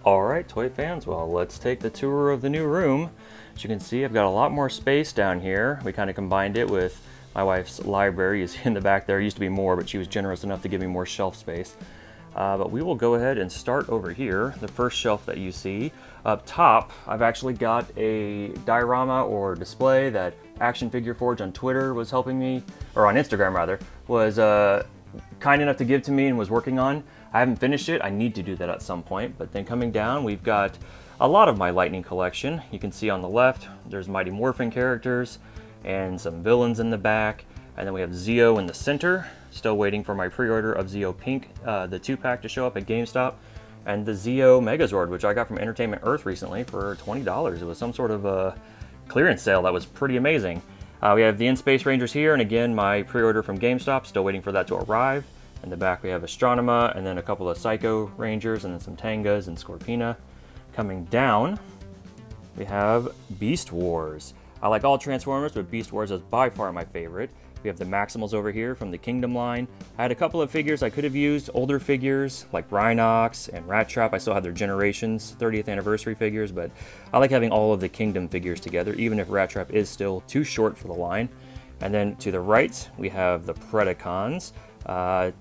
Alright, toy fans, well, let's take the tour of the new room. As you can see, I've got a lot more space down here. We kind of combined it with my wife's library is in the back there. It used to be more, but she was generous enough to give me more shelf space. But we will go ahead and start over here. The first shelf that you see. Up top, I've actually got a diorama or display that Action Figure Forge on Twitter was helping me, or on Instagram rather, was kind enough to give to me and was working on. I haven't finished it. I need to do that at some point. But then coming down, we've got a lot of my Lightning collection. You can see on the left, there's Mighty Morphin characters and some villains in the back. And then we have Zeo in the center. Still waiting for my pre-order of Zeo Pink, the 2-pack to show up at GameStop. And the Zeo Megazord, which I got from Entertainment Earth recently for $20. It was some sort of a clearance sale that was pretty amazing. We have the In-Space Rangers here, and again, my pre-order from GameStop, still waiting for that to arrive. In the back we have Astronema, and then a couple of Psycho Rangers, and then some Tangas and Scorpina. Coming down, we have Beast Wars. I like all Transformers, but Beast Wars is by far my favorite. We have the Maximals over here from the Kingdom line. I had a couple of figures I could have used, older figures like Rhinox and Rat Trap. I still have their Generations 30th anniversary figures, but I like having all of the Kingdom figures together, even if Rat Trap is still too short for the line. And then to the right, we have the Predacons.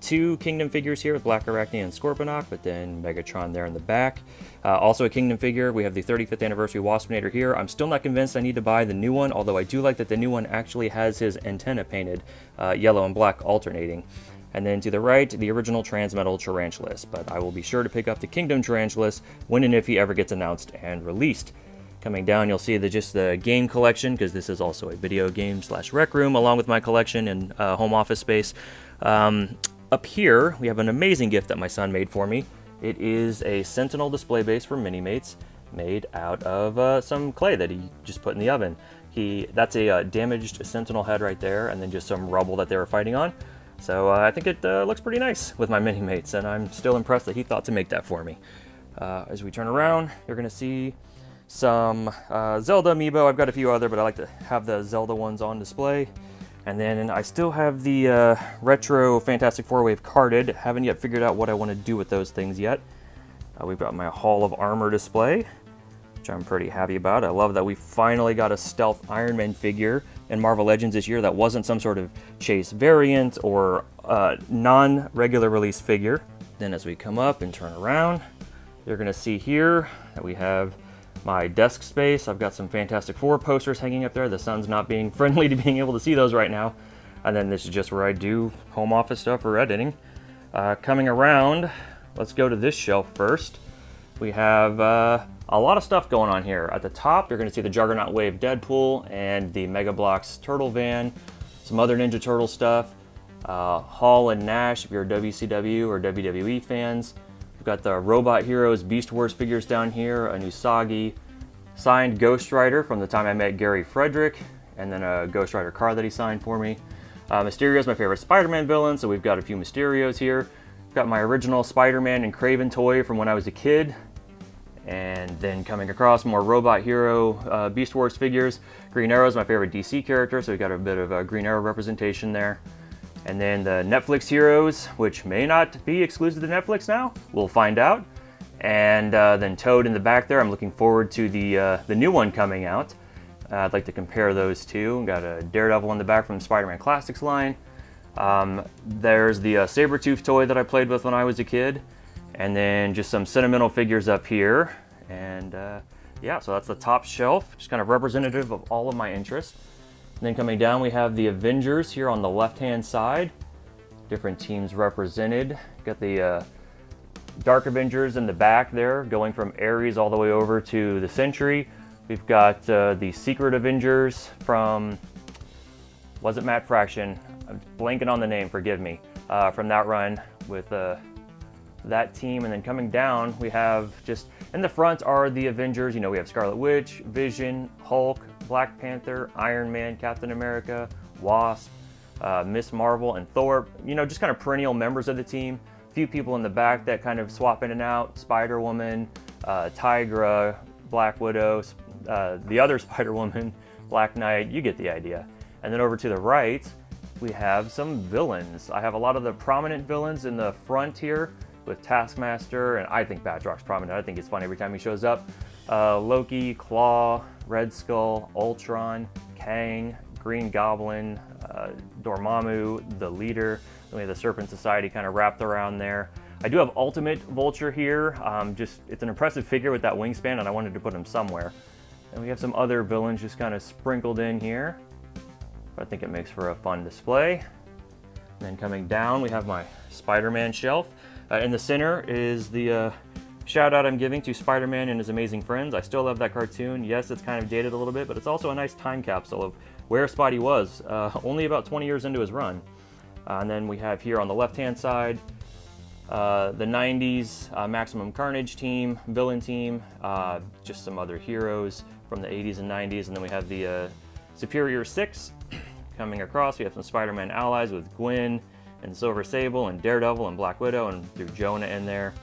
2 Kingdom figures here with Black Arachne and Scorponok, but then Megatron there in the back. Also a Kingdom figure, we have the 35th Anniversary Waspinator here. I'm still not convinced I need to buy the new one, although I do like that the new one actually has his antenna painted yellow and black alternating. And then to the right, the original Transmetal Tarantulas, but I will be sure to pick up the Kingdom Tarantulas when and if he ever gets announced and released. Coming down, you'll see just the game collection, because this is also a video game / rec room, along with my collection and home office space. Up here, we have an amazing gift that my son made for me. It is a Sentinel display base for Mini-Mates, made out of some clay that he just put in the oven. That's a damaged Sentinel head right there, and then just some rubble that they were fighting on. So I think it looks pretty nice with my Mini-Mates, and I'm still impressed that he thought to make that for me. As we turn around, you're going to see some Zelda Amiibo. I've got a few other, but I like to have the Zelda ones on display. And then I still have the retro Fantastic Four-Wave carded. Haven't yet figured out what I want to do with those things yet. We've got my Hall of Armor display, which I'm pretty happy about. I love that we finally got a Stealth Iron Man figure in Marvel Legends this year that wasn't some sort of chase variant or non-regular release figure. Then as we come up and turn around, you're going to see here that we have my desk space. I've got some Fantastic Four posters hanging up there. The sun's not being friendly to being able to see those right now. And then this is just where I do home office stuff or editing. Coming around, let's go to this shelf first. We have a lot of stuff going on here. At the top, you're going to see the Juggernaut Wave Deadpool and the Mega Bloks Turtle Van. Some other Ninja Turtle stuff. Hall and Nash, if you're WCW or WWE fans. Got the Robot Heroes Beast Wars figures down here, an Usagi signed Ghost Rider from the time I met Gary Frederick, and then a Ghost Rider car that he signed for me. Mysterio's my favorite Spider-Man villain, so we've got a few Mysterios here. Got my original Spider-Man and Kraven toy from when I was a kid. And then coming across more Robot Hero Beast Wars figures. Green Arrow's my favorite DC character, so we got a bit of a Green Arrow representation there. And then the Netflix heroes, which may not be exclusive to Netflix now. We'll find out. And then Toad in the back there. I'm looking forward to the new one coming out. I'd like to compare those two. Got a Daredevil in the back from the Spider-Man Classics line. There's the Sabretooth toy that I played with when I was a kid. And then just some sentimental figures up here. And yeah, so that's the top shelf. Just kind of representative of all of my interests. And then coming down, we have the Avengers here on the left-hand side. Different teams represented. Got the Dark Avengers in the back there, going from Ares all the way over to the Sentry. We've got the Secret Avengers from, was it Matt Fraction? I'm blanking on the name, forgive me. From that run with that team. And then coming down, we have just, in the front are the Avengers. You know, we have Scarlet Witch, Vision, Hulk, Black Panther, Iron Man, Captain America, Wasp, Miss Marvel, and Thor. You know, just kind of perennial members of the team. A few people in the back that kind of swap in and out. Spider-Woman, Tigra, Black Widow, the other Spider-Woman, Black Knight, you get the idea. And then over to the right, we have some villains. I have a lot of the prominent villains in the front here. with Taskmaster, and I think Batrock's prominent. I think it's fun every time he shows up. Loki, Claw, Red Skull, Ultron, Kang, Green Goblin, Dormammu, the Leader. Then we have the Serpent Society kind of wrapped around there. I do have Ultimate Vulture here. It's an impressive figure with that wingspan, and I wanted to put him somewhere. And we have some other villains just kind of sprinkled in here. But I think it makes for a fun display. And then coming down, we have my Spider-Man shelf. In the center is the shout out I'm giving to Spider-Man and his amazing friends. I still love that cartoon. Yes, it's kind of dated a little bit, but it's also a nice time capsule of where Spidey was, only about 20 years into his run. And then we have here on the left-hand side, the 90s Maximum Carnage team, villain team, just some other heroes from the 80s and 90s. And then we have the Superior Six coming across. We have some Spider-Man allies with Gwen and Silver Sable and Daredevil and Black Widow, and through Jonah in there.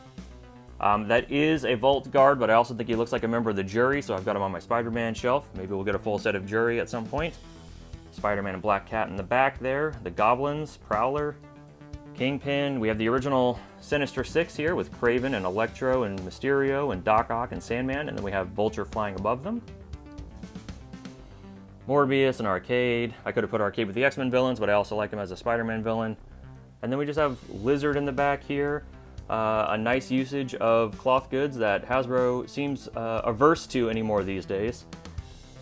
That is a Vault Guard, but I also think he looks like a member of the Jury, so I've got him on my Spider-Man shelf. Maybe we'll get a full set of Jury at some point. Spider-Man and Black Cat in the back there. The Goblins, Prowler, Kingpin. We have the original Sinister Six here with Kraven and Electro and Mysterio and Doc Ock and Sandman, and then we have Vulture flying above them. Morbius and Arcade. I could have put Arcade with the X-Men villains, but I also like him as a Spider-Man villain. And then we just have Lizard in the back here. A nice usage of cloth goods that Hasbro seems averse to anymore these days.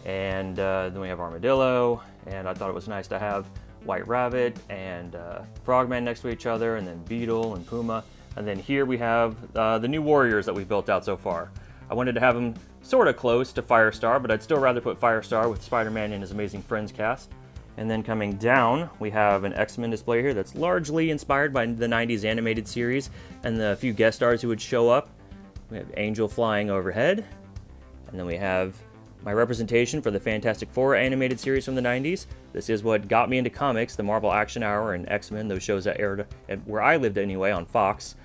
And then we have Armadillo, and I thought it was nice to have White Rabbit and Frogman next to each other, and then Beetle and Puma. And then here we have the new Warriors that we've built out so far. I wanted to have them sort of close to Firestar, but I'd still rather put Firestar with Spider-Man and his Amazing Friends cast. And then coming down, we have an X-Men display here that's largely inspired by the 90s animated series and the few guest stars who would show up. We have Angel flying overhead. And then we have my representation for the Fantastic Four animated series from the 90s. This is what got me into comics, the Marvel Action Hour and X-Men, those shows that aired where I lived anyway, on Fox.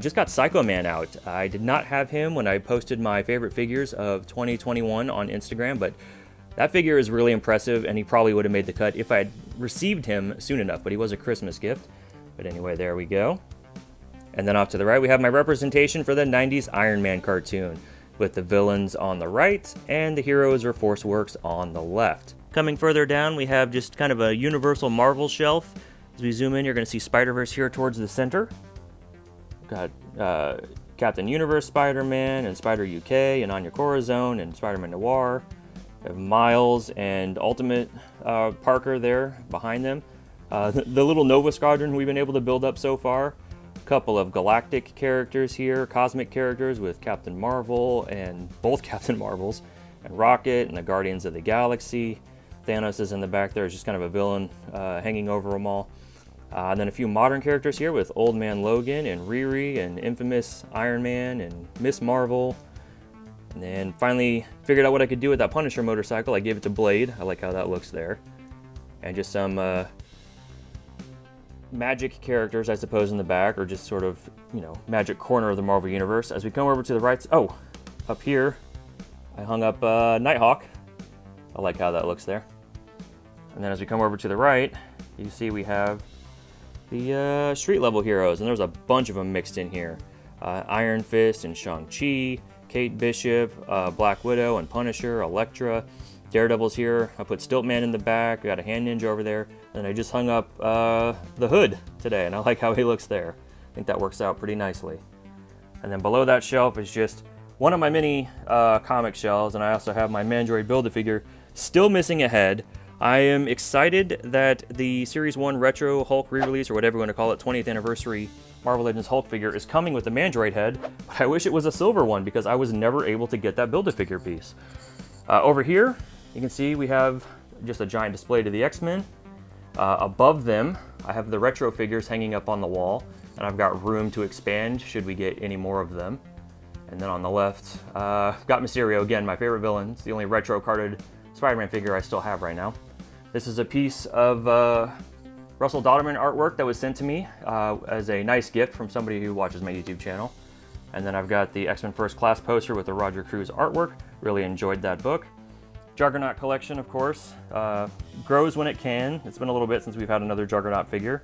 Just got Psycho Man out. I did not have him when I posted my favorite figures of 2021 on Instagram, but that figure is really impressive, and he probably would have made the cut if I had received him soon enough, but he was a Christmas gift. But anyway, there we go. And then off to the right, we have my representation for the 90s Iron Man cartoon, with the villains on the right and the heroes or Force Works on the left. Coming further down, we have just kind of a Universal Marvel shelf. As we zoom in, you're going to see Spider-Verse here towards the center. We've got Captain Universe Spider-Man and Spider-UK and Anya Corazon and Spider-Man Noir. We have Miles and Ultimate Parker there behind them. The little Nova Squadron we've been able to build up so far. A couple of galactic characters here, cosmic characters with Captain Marvel and both Captain Marvels, and Rocket and the Guardians of the Galaxy. Thanos is in the back there, is just kind of a villain hanging over them all. And then a few modern characters here with Old Man Logan and Riri and Infamous Iron Man and Miss Marvel. And then finally figured out what I could do with that Punisher motorcycle. I gave it to Blade. I like how that looks there. And just some magic characters, I suppose, in the back, or just sort of, you know, magic corner of the Marvel Universe. As we come over to the right, oh, up here, I hung up Nighthawk. I like how that looks there. And then as we come over to the right, you see we have the street level heroes, and there's a bunch of them mixed in here. Iron Fist and Shang-Chi, Kate Bishop, Black Widow and Punisher, Elektra, Daredevil's here. I put Stiltman in the back, we got a Hand Ninja over there, and I just hung up the Hood today, and I like how he looks there. I think that works out pretty nicely. And then below that shelf is just one of my mini comic shelves, and I also have my Mandroid Build-A-Figure still missing a head. I am excited that the Series 1 Retro Hulk re-release, or whatever you want to call it, 20th Anniversary Marvel Legends Hulk figure is coming with a Mandroid head, but I wish it was a silver one because I was never able to get that Build-A-Figure piece. Over here, you can see we have just a giant display to the X-Men. Above them, I have the retro figures hanging up on the wall, and I've got room to expand should we get any more of them. And then on the left, I've got Mysterio, again, my favorite villain. It's the only retro carded Spider-Man figure I still have right now. This is a piece of Russell Dodderman artwork that was sent to me as a nice gift from somebody who watches my YouTube channel. And then I've got the X-Men First Class poster with the Roger Cruz artwork. Really enjoyed that book. Juggernaut collection, of course, grows when it can. It's been a little bit since we've had another Juggernaut figure.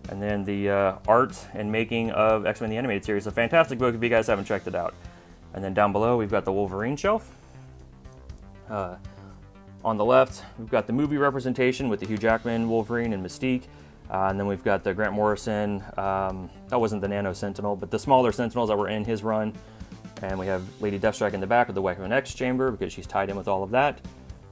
And then the art and making of X-Men the Animated Series. A fantastic book if you guys haven't checked it out. And then down below, we've got the Wolverine shelf. On the left, we've got the movie representation with the Hugh Jackman, Wolverine, and Mystique. And then we've got the Grant Morrison, that wasn't the Nano Sentinel, but the smaller Sentinels that were in his run. And we have Lady Deathstrike in the back with the Weapon X chamber because she's tied in with all of that.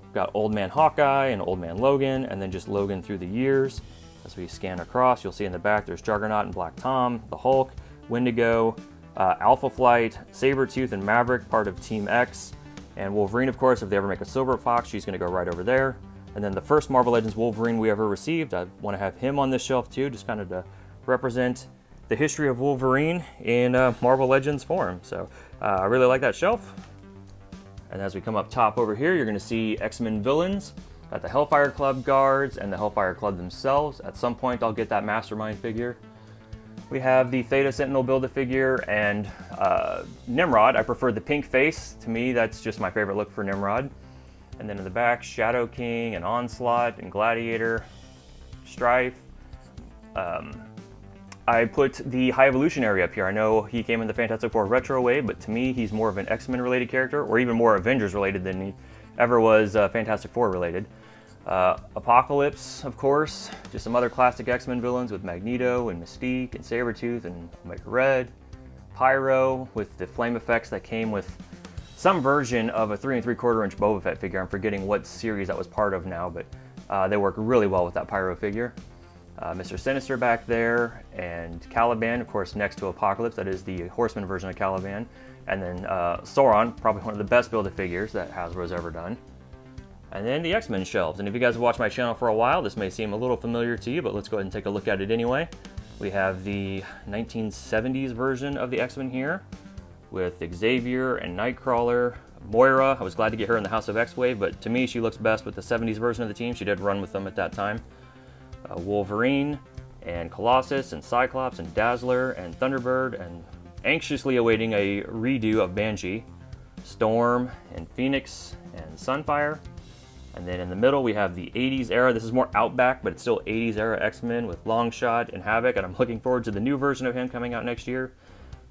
We've got Old Man Hawkeye and Old Man Logan, and then just Logan through the years. As we scan across, you'll see in the back there's Juggernaut and Black Tom, the Hulk, Wendigo, Alpha Flight, Sabretooth and Maverick, part of Team X, and Wolverine, of course. If they ever make a Silver Fox, she's going to go right over there. And then the first Marvel Legends Wolverine we ever received, I want to have him on this shelf too, just kind of to represent the history of Wolverine in Marvel Legends form. So I really like that shelf. And as we come up top over here, you're going to see X-Men villains. Got the Hellfire Club guards and the Hellfire Club themselves. At some point, I'll get that Mastermind figure. We have the Theta Sentinel Build-A-Figure and Nimrod. I prefer the pink face. To me, that's just my favorite look for Nimrod. And then in the back, Shadow King and Onslaught and Gladiator, Strife. I put the High Evolutionary up here. I know he came in the Fantastic Four Retro wave, but to me, he's more of an X-Men related character, or even more Avengers related than he ever was Fantastic Four related. Apocalypse, of course, just some other classic X-Men villains with Magneto and Mystique and Sabretooth and Omega Red. Pyro with the flame effects that came with some version of a 3 3/4 inch Boba Fett figure. I'm forgetting what series that was part of now, but they work really well with that Pyro figure. Mr. Sinister back there, and Caliban, of course, next to Apocalypse. That is the Horseman version of Caliban. And then Sauron, probably one of the best Build-A-Figures that Hasbro's ever done. And then the X-Men shelves. And if you guys have watched my channel for a while, this may seem a little familiar to you, but let's go ahead and take a look at it anyway. We have the 1970s version of the X-Men here with Xavier and Nightcrawler. Moira, I was glad to get her in the House of X-Wave, but to me she looks best with the 70s version of the team. She did run with them at that time. Wolverine and Colossus and Cyclops and Dazzler and Thunderbird, and anxiously awaiting a redo of Banshee, Storm and Phoenix and Sunfire. And then in the middle we have the 80s era. This is more Outback, but it's still 80s era X-Men with Longshot and Havoc, and I'm looking forward to the new version of him coming out next year.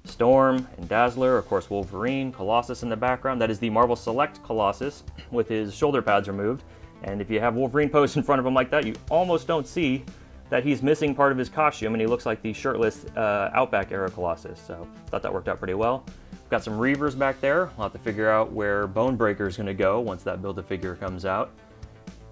Storm and Dazzler, of course Wolverine, Colossus in the background. That is the Marvel Select Colossus with his shoulder pads removed. And if you have Wolverine posed in front of him like that, you almost don't see that he's missing part of his costume, and he looks like the shirtless Outback era Colossus. So I thought that worked out pretty well. We've got some Reavers back there. We'll have to figure out where Bonebreaker is going to go once that Build-A-Figure comes out.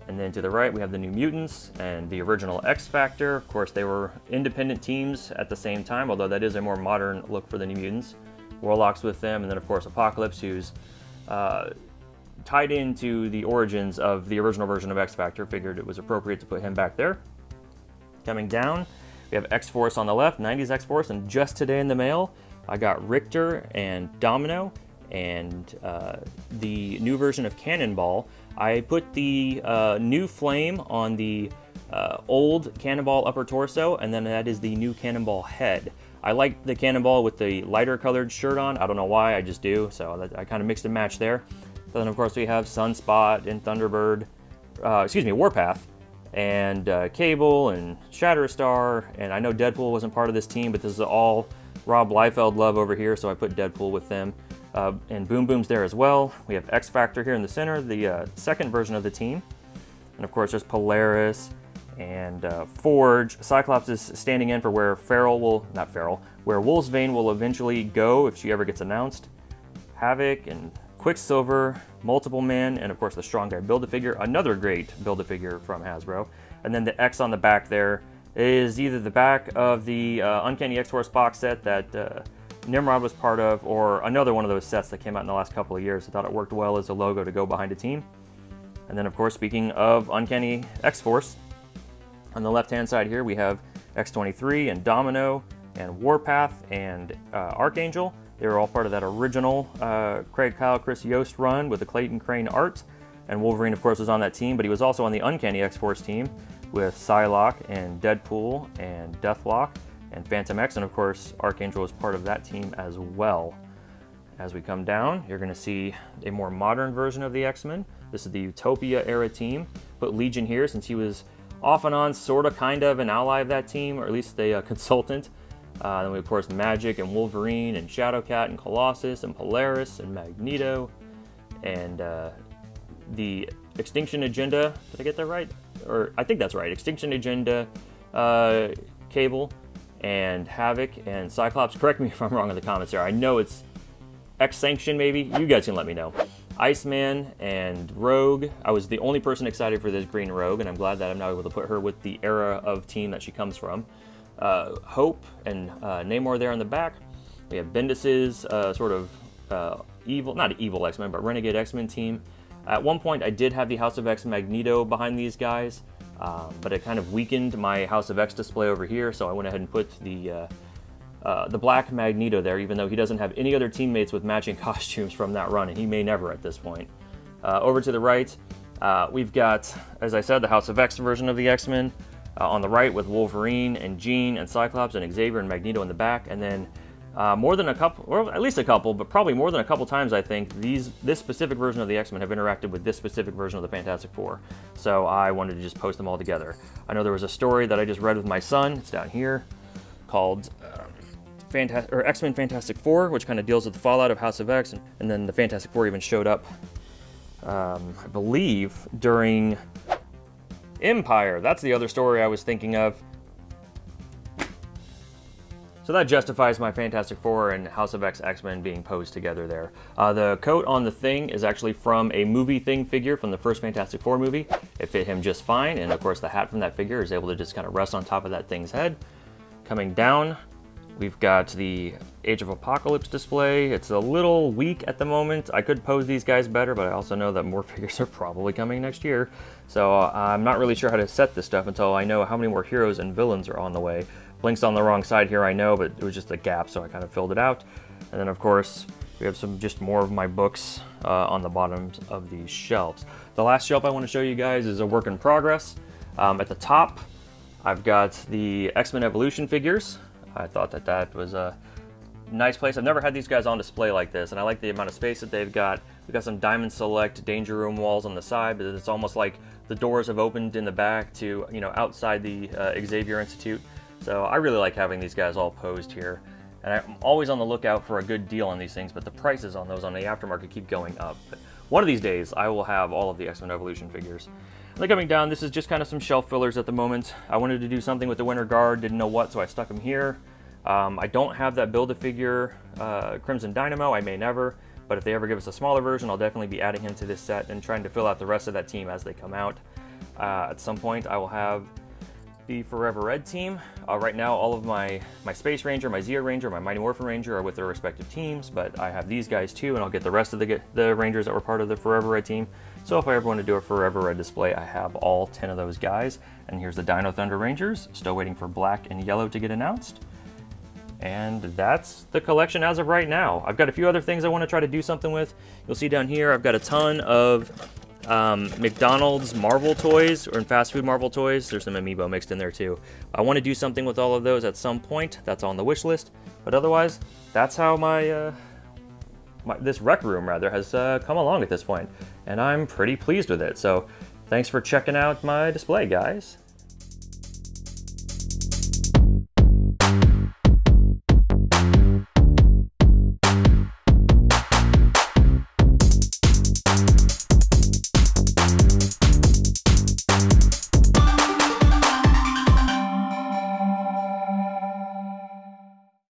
And then to the right, we have the New Mutants and the original X-Factor. Of course, they were independent teams at the same time, although that is a more modern look for the New Mutants. Warlock's with them, and then of course Apocalypse, who's tied into the origins of the original version of X-Factor. Figured it was appropriate to put him back there. Coming down, we have X-Force on the left, 90s X-Force, and just today in the mail, I got Richter and Domino and the new version of Cannonball. I put the new flame on the old Cannonball upper torso, and then that is the new Cannonball head. I like the Cannonball with the lighter colored shirt on. I don't know why, I just do, so I kind of mixed and matched there. Then of course we have Sunspot and Thunderbird, Warpath, and Cable and Shatterstar, and I know Deadpool wasn't part of this team, but this is all Rob Liefeld love over here, so I put Deadpool with them. And Boom Boom's there as well. We have X-Factor here in the center, the second version of the team. And of course there's Polaris and Forge. Cyclops is standing in for where where Wolfsbane will eventually go if she ever gets announced. Havoc and Quicksilver, Multiple Man, and of course the Strong Guy Build-A-Figure, another great Build-A-Figure from Hasbro. And then the X on the back there is either the back of the Uncanny X-Force box set that Nimrod was part of, or another one of those sets that came out in the last couple of years. I thought it worked well as a logo to go behind a team. And then of course, speaking of Uncanny X-Force, on the left-hand side here we have X-23 and Domino and Warpath and Archangel. They were all part of that original Craig Kyle, Chris Yost run with the Clayton Crane art. And Wolverine, of course, was on that team, but he was also on the Uncanny X-Force team with Psylocke and Deadpool and Deathlock and Phantom X. And of course, Archangel was part of that team as well. As we come down, you're going to see a more modern version of the X-Men. This is the Utopia era team. Put Legion here since he was off and on, sort of, kind of an ally of that team, or at least a consultant. Then we, of course, Magic and Wolverine and Shadowcat and Colossus and Polaris and Magneto and the Extinction Agenda. Did I get that right? Or I think that's right. Extinction Agenda, Cable, and Havoc and Cyclops. Correct me if I'm wrong in the comments there. I know it's X-Sanction maybe. You guys can let me know. Iceman and Rogue. I was the only person excited for this green Rogue, and I'm glad that I'm now able to put her with the era of team that she comes from. Hope and Namor there on the back. We have Bendis's sort of evil, not evil X-Men, but Renegade X-Men team. At one point, I did have the House of X Magneto behind these guys, but it kind of weakened my House of X display over here, so I went ahead and put the black Magneto there, even though he doesn't have any other teammates with matching costumes from that run, and he may never at this point. Over to the right, we've got, as I said, the House of X version of the X-Men on the right with Wolverine and Jean and Cyclops and Xavier and Magneto in the back, and then more than a couple, or at least a couple, but probably more than a couple times, I think, this specific version of the X-Men have interacted with this specific version of the Fantastic Four. So I wanted to just post them all together. I know there was a story that I just read with my son, it's down here, called X-Men Fantastic Four, which kind of deals with the fallout of House of X, and then the Fantastic Four even showed up, I believe, during Empire. That's the other story I was thinking of. So that justifies my Fantastic Four and House of X X-Men being posed together there. The coat on the Thing is actually from a movie Thing figure from the first Fantastic Four movie. It fit him just fine, and of course the hat from that figure is able to just kind of rest on top of that Thing's head. Coming down, we've got the Age of Apocalypse display. It's a little weak at the moment. I could pose these guys better, but I also know that more figures are probably coming next year. So I'm not really sure how to set this stuff until I know how many more heroes and villains are on the way. Blink's on the wrong side here, I know, but it was just a gap, so I kind of filled it out. And then, of course, we have just more of my books on the bottoms of these shelves. The last shelf I want to show you guys is a work in progress. At the top, I've got the X-Men Evolution figures. I thought that that was a nice place. I've never had these guys on display like this, and I like the amount of space that they've got. We've got some Diamond Select Danger Room walls on the side, but it's almost like the doors have opened in the back to, you know, outside the Xavier Institute. So I really like having these guys all posed here. And I'm always on the lookout for a good deal on these things, but the prices on those on the aftermarket keep going up. But one of these days, I will have all of the X-Men Evolution figures. And then coming down, this is just kind of some shelf fillers at the moment. I wanted to do something with the Winter Guard, didn't know what, so I stuck them here. I don't have that Build-A-Figure Crimson Dynamo, I may never, but if they ever give us a smaller version, I'll definitely be adding him to this set and trying to fill out the rest of that team as they come out. At some point, I will have the Forever Red team. Right now, all of my Space Ranger, my Zeo Ranger, my Mighty Morphin Ranger are with their respective teams, but I have these guys too, and I'll get the rest of the Rangers that were part of the Forever Red team. So if I ever want to do a Forever Red display, I have all 10 of those guys. And here's the Dino Thunder Rangers. Still waiting for black and yellow to get announced. And that's the collection as of right now. I've got a few other things I want to try to do something with. You'll see down here, I've got a ton of McDonald's Marvel toys, or in fast food Marvel toys. There's some Amiibo mixed in there too. I want to do something with all of those at some point. That's on the wish list. But otherwise, that's how this rec room rather has come along at this point, and I'm pretty pleased with it. So thanks for checking out my display, guys.